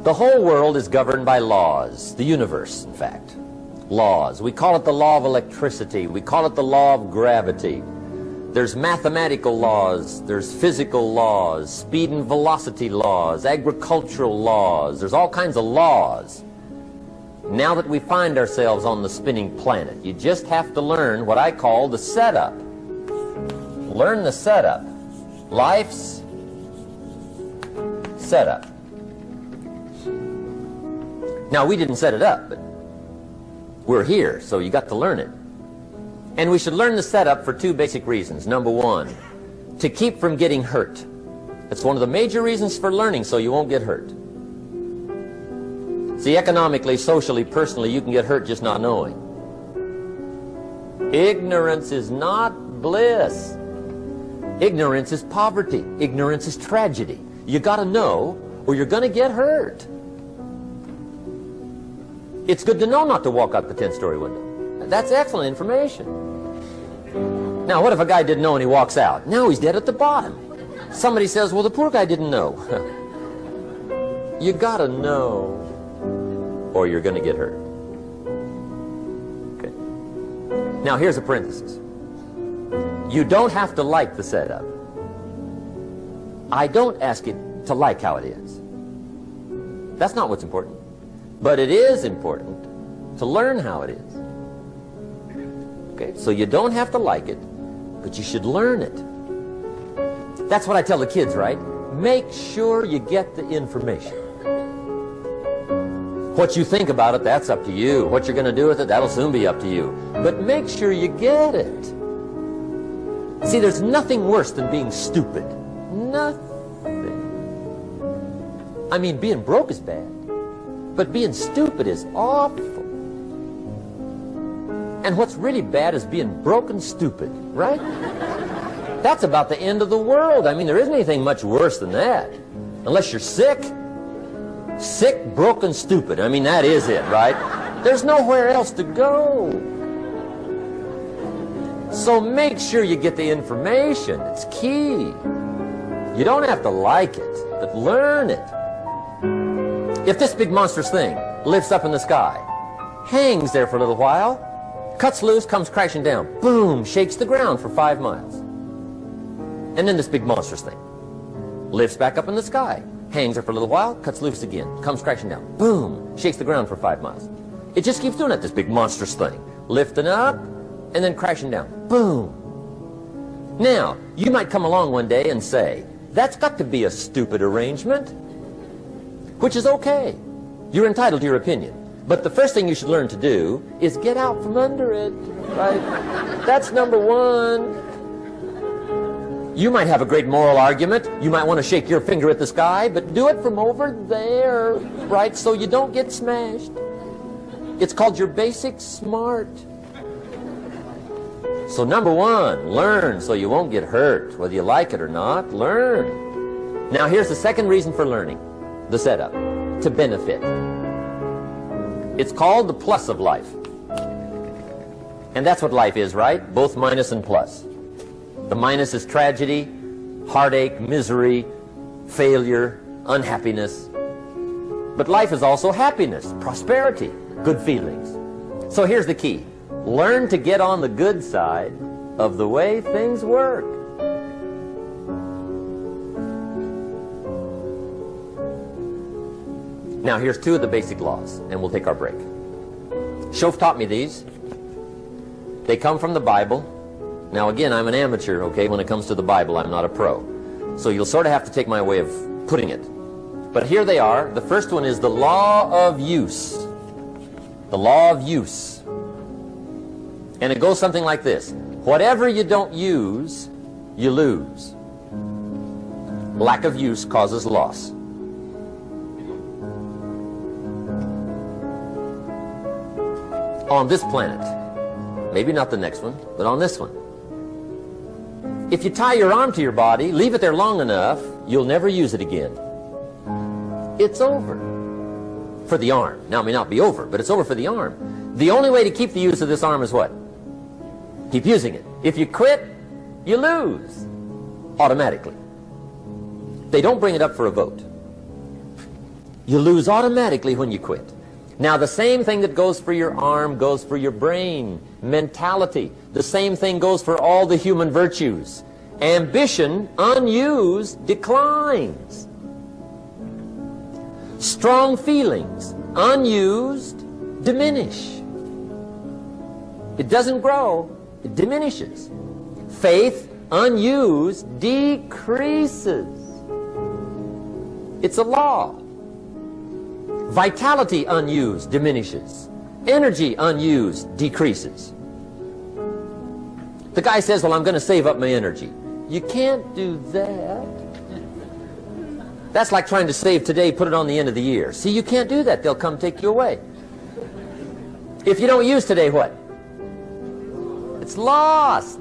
The whole world is governed by laws, the universe, in fact. Laws. We call it the law of electricity. We call it the law of gravity. There's mathematical laws, there's physical laws, speed and velocity laws, agricultural laws. There's all kinds of laws. Now that we find ourselves on the spinning planet, you just have to learn what I call the setup. Learn the setup. Life's setup. Now, we didn't set it up, but we're here, so you got to learn it. And we should learn the setup for two basic reasons. Number one, to keep from getting hurt. It's one of the major reasons for learning, so you won't get hurt. See, economically, socially, personally, you can get hurt just not knowing. Ignorance is not bliss. Ignorance is poverty. Ignorance is tragedy. You got to know, or you're going to get hurt. It's good to know not to walk out the 10th-story window. That's excellent information. Now, what if a guy didn't know and he walks out? Now he's dead at the bottom. Somebody says, well, the poor guy didn't know. You got to know, or you're going to get hurt. Okay. Now, here's a parenthesis. You don't have to like the setup. I don't ask you to like how it is. That's not what's important. But it is important to learn how it is. Okay? So you don't have to like it, but you should learn it. That's what I tell the kids, right? Make sure you get the information. What you think about it, that's up to you. What you're going to do with it, that'll soon be up to you. But make sure you get it. See, there's nothing worse than being stupid. Nothing. I mean, being broke is bad, but being stupid is awful. And what's really bad is being broke and stupid, right? That's about the end of the world. I mean, there isn't anything much worse than that. Unless you're sick. Sick, broken, stupid. I mean, that is it, right? There's nowhere else to go. So make sure you get the information. It's key. You don't have to like it, but learn it. If this big monstrous thing lifts up in the sky, hangs there for a little while, cuts loose, comes crashing down, boom, shakes the ground for 5 miles. And then this big monstrous thing lifts back up in the sky, hangs there for a little while, cuts loose again, comes crashing down, boom, shakes the ground for 5 miles. It just keeps doing it, this big monstrous thing, lifting up and then crashing down, boom. Now, you might come along one day and say, that's got to be a stupid arrangement, which is okay. You're entitled to your opinion. But the first thing you should learn to do is get out from under it, right? That's number one. You might have a great moral argument. You might want to shake your finger at the sky, but do it from over there, right? So you don't get smashed. It's called your basic smart. So number one, learn so you won't get hurt. Whether you like it or not, learn. Now here's the second reason for learning, the setup, to benefit. It's called the plus of life. And that's what life is, right? Both minus and plus. The minus is tragedy, heartache, misery, failure, unhappiness. But life is also happiness, prosperity, good feelings. So here's the key. Learn to get on the good side of the way things work. Now here's two of the basic laws, and we'll take our break. Shof taught me these. They come from the Bible. Now again, I'm an amateur, okay, when it comes to the Bible. I'm not a pro. So you'll sort of have to take my way of putting it. But here they are. The first one is the law of use. The law of use. And it goes something like this. Whatever you don't use, you lose. Lack of use causes loss. On this planet, maybe not the next one, but on this one, if you tie your arm to your body, leave it there long enough, you'll never use it again. It's over for the arm. Now, it may not be over, but it's over for the arm. The only way to keep the use of this arm is what? Keep using it. If you quit, you lose automatically. They don't bring it up for a vote. You lose automatically when you quit. Now, the same thing that goes for your arm goes for your brain, mentality. The same thing goes for all the human virtues. Ambition, unused, declines. Strong feelings, unused, diminish. It doesn't grow, it diminishes. Faith, unused, decreases. It's a law. Vitality, unused, diminishes. Energy, unused, decreases. The guy says, well, I'm going to save up my energy. You can't do that. That's like trying to save today, put it on the end of the year. See, you can't do that. They'll come take you away. If you don't use today, what? It's lost.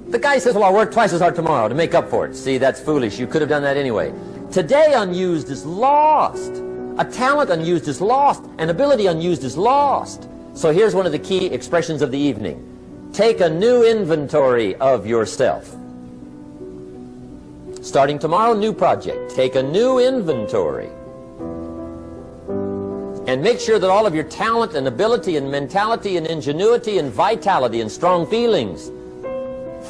The guy says, well, I'll work twice as hard tomorrow to make up for it. See, that's foolish. You could have done that anyway. Today unused is lost. A talent unused is lost. An ability unused is lost. So here's one of the key expressions of the evening. Take a new inventory of yourself. Starting tomorrow, new project. Take a new inventory. And make sure that all of your talent and ability and mentality and ingenuity and vitality and strong feelings,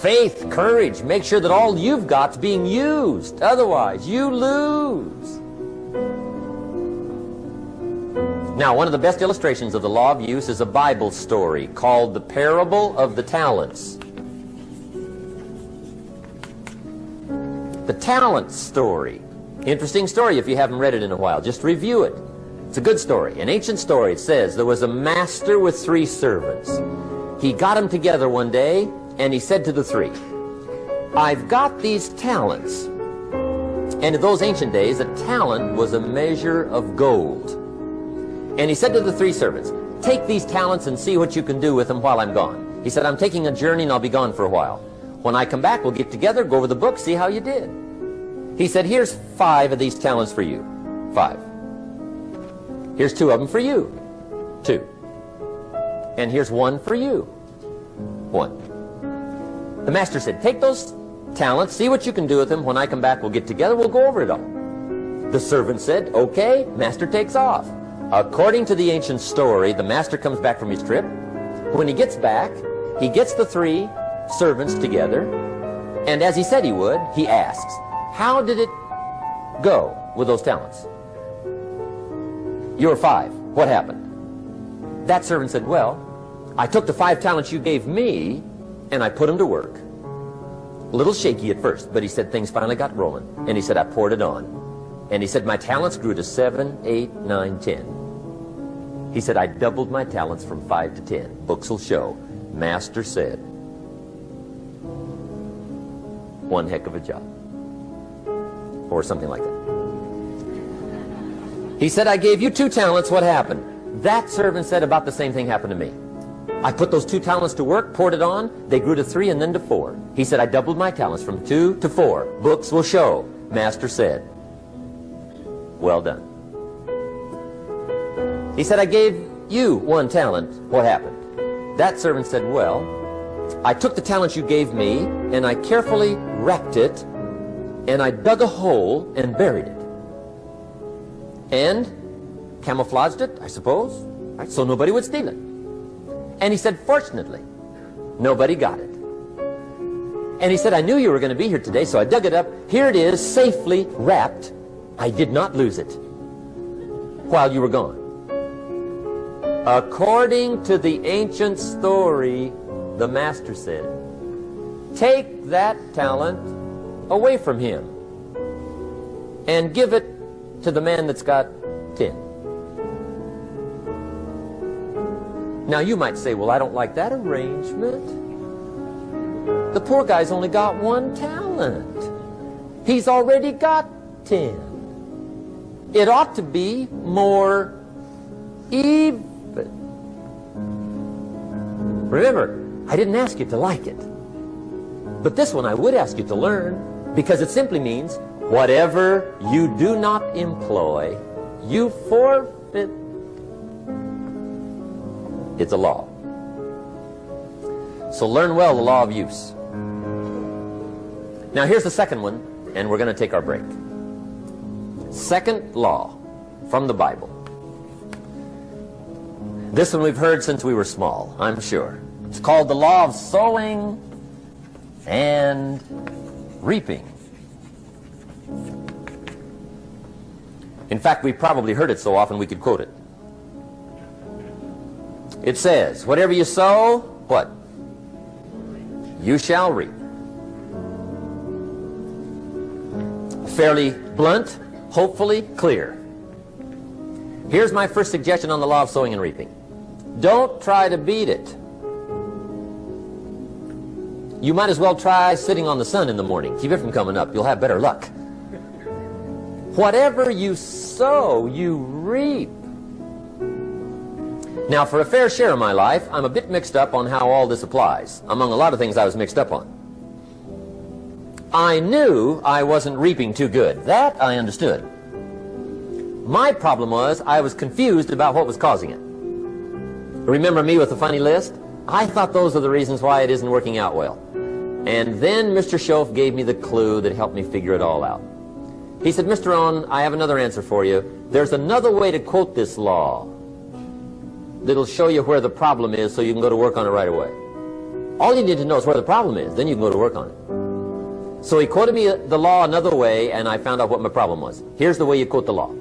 faith, courage, make sure that all you've got's being used. Otherwise, you lose. Now, one of the best illustrations of the law of use is a Bible story called the Parable of the Talents. The talent story. Interesting story if you haven't read it in a while. Just review it. It's a good story. An ancient story. It says there was a master with 3 servants. He got them together one day and he said to the 3, I've got these talents. And in those ancient days, a talent was a measure of gold. And he said to the 3 servants, take these talents and see what you can do with them while I'm gone. He said, I'm taking a journey and I'll be gone for a while. When I come back, we'll get together, go over the book, see how you did. He said, here's 5 of these talents for you. 5. Here's 2 of them for you. 2. And here's 1 for you. 1. The master said, take those talents, see what you can do with them. When I come back, we'll get together, we'll go over it all. The servant said, okay. Master takes off. According to the ancient story, the master comes back from his trip. When he gets back, he gets the 3 servants together, and as he said he would, he asks, how did it go with those talents? You were 5. What happened? That servant said, well, I took the 5 talents you gave me and I put them to work. A little shaky at first, but he said things finally got rolling. And he said, I poured it on. And he said, my talents grew to 7, 8, 9, 10. He said, I doubled my talents from 5 to 10. Books will show. Master said, one heck of a job. Or something like that. He said, I gave you 2 talents. What happened? That servant said, about the same thing happened to me. I put those 2 talents to work, poured it on. They grew to 3 and then to 4. He said, I doubled my talents from 2 to 4. Books will show. Master said, well done. He said, I gave you 1 talent. What happened? That servant said, well, I took the talents you gave me and I carefully wrapped it and I dug a hole and buried it. And camouflaged it, I suppose, right, so nobody would steal it. And he said, fortunately, nobody got it. And he said, I knew you were going to be here today, so I dug it up. Here it is, safely wrapped. I did not lose it while you were gone. According to the ancient story, the master said, take that talent away from him and give it to the man that's got 10. Now you might say, well, I don't like that arrangement. The poor guy's only got 1 talent. He's already got 10. It ought to be more even. Remember, I didn't ask you to like it. But this one I would ask you to learn, because it simply means whatever you do not employ, you forfeit. It's a law. So learn well the law of use. Now here's the second one, and we're going to take our break. Second law. from the Bible. This one we've heard since we were small, I'm sure. It's called the law of sowing and reaping. In fact, we probably heard it so often we could quote it. It says, whatever you sow, what? You shall reap. Fairly blunt, hopefully clear. Here's my first suggestion on the law of sowing and reaping. Don't try to beat it. You might as well try sitting on the sun in the morning. Keep it from coming up. You'll have better luck. Whatever you sow, you reap. Now, for a fair share of my life, I'm a bit mixed up on how all this applies. Among a lot of things I was mixed up on. I knew I wasn't reaping too good. That I understood. My problem was I was confused about what was causing it. Remember me with the funny list? I thought those are the reasons why it isn't working out well. And then Mr. Schoaf gave me the clue that helped me figure it all out. He said, Mr. Rohn, I have another answer for you. There's another way to quote this law that'll show you where the problem is so you can go to work on it right away. All you need to know is where the problem is, then you can go to work on it. So he quoted me the law another way, and I found out what my problem was. Here's the way you quote the law.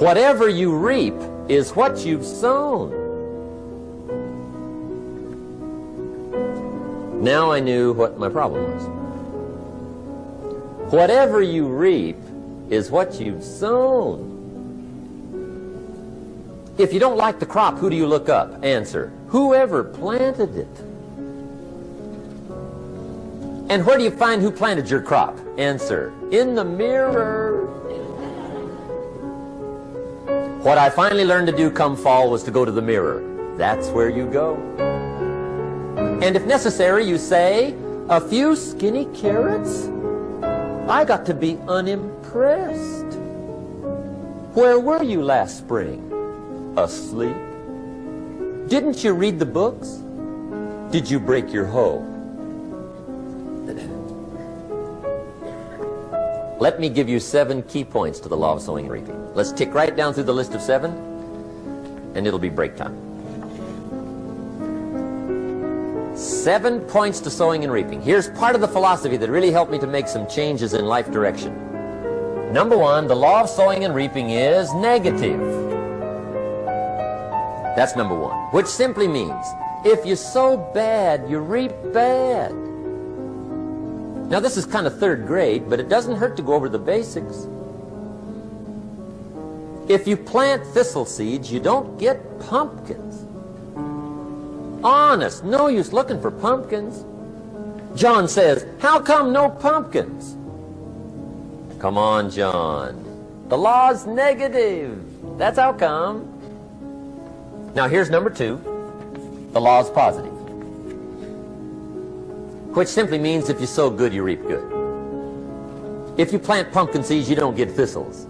Whatever you reap is what you've sown. Now I knew what my problem was. Whatever you reap is what you've sown. If you don't like the crop, who do you look up? Answer, whoever planted it. And where do you find who planted your crop? Answer, in the mirror. What I finally learned to do come fall was to go to the mirror. That's where you go. And if necessary, you say, a few skinny carrots? I got to be unimpressed. Where were you last spring? Asleep? Didn't you read the books? Did you break your hoe? Let me give you 7 key points to the law of sowing and reaping. Let's tick right down through the list of 7, and it'll be break time. 7 points to sowing and reaping. Here's part of the philosophy that really helped me to make some changes in life direction. Number 1, the law of sowing and reaping is negative. That's number 1, which simply means if you sow bad, you reap bad. Now this is kind of 3rd grade, but it doesn't hurt to go over the basics. If you plant thistle seeds, you don't get pumpkins. Honest, no use looking for pumpkins. John says, how come no pumpkins? Come on, John. The law's negative. That's how come. Now here's number 2. The law's positive. Which simply means if you sow good, you reap good. If you plant pumpkin seeds, you don't get thistles.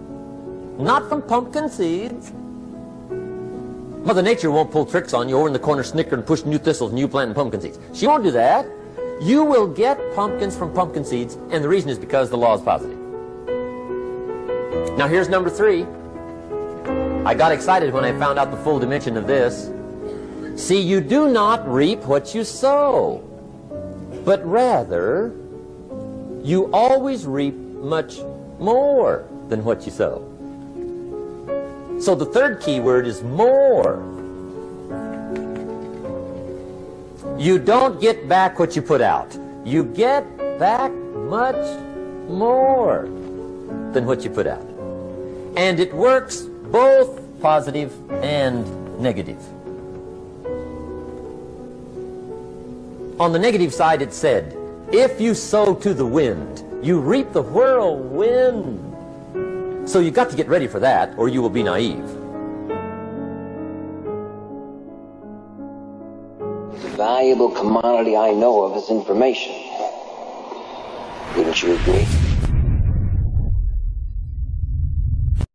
Not from pumpkin seeds. Mother Nature won't pull tricks on you over in the corner, snicker and push new thistles and you planting pumpkin seeds. She won't do that. You will get pumpkins from pumpkin seeds, and the reason is because the law is positive. Now here's number 3. I got excited when I found out the full dimension of this. See, you do not reap what you sow, but rather you always reap much more than what you sow. So the 3rd key word is more. You don't get back what you put out. You get back much more than what you put out. And it works both positive and negative. On the negative side it said, if you sow to the wind, you reap the whirlwind. So you've got to get ready for that, or you will be naive. The valuable commodity I know of is information. Wouldn't you agree?